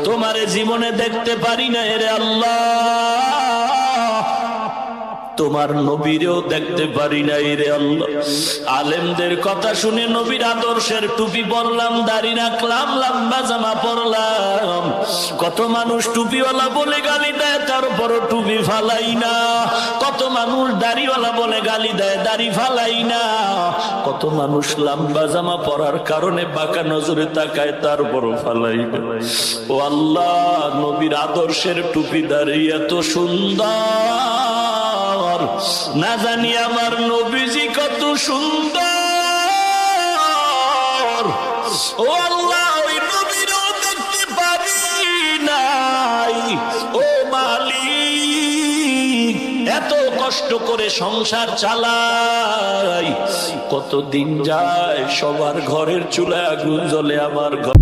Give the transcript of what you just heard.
তোমারে জীবনে দেখতে পারি না রে আল্লাহ, তোমার নবীরেও দেখতে পারি নাই রে আল্লাহ। আলেমদের কথা শুনে নবীর আদর্শের টুপি পরলাম, দাড়ি রাখলাম, লম্বা জামা পরলাম। কত মানুষ টুপিওয়ালা বলে গালি দেয়, তারপরও টুপি ফালাই না। কত মানুষ দাড়িওয়ালা বলে গালি দেয়, দাড়ি ফালাই না। কত মানুষ লম্বা জামা পরার কারণে বাঁকা নজরে তাকায়, তারপরও ফালাই না। ও আল্লাহ, নবীর আদর্শের টুপি দাড়ি এত সুন্দর, না জানি আমার নবীজি কত সুন্দর। ও আল্লাহ, ওই নবীরও দেখতে পারি নাই। ও মালিক, এত কষ্ট করে সংসার চালাই, কত দিন যায়, সবার ঘরের চুলায় আগুন জ্বলে, আমার ঘর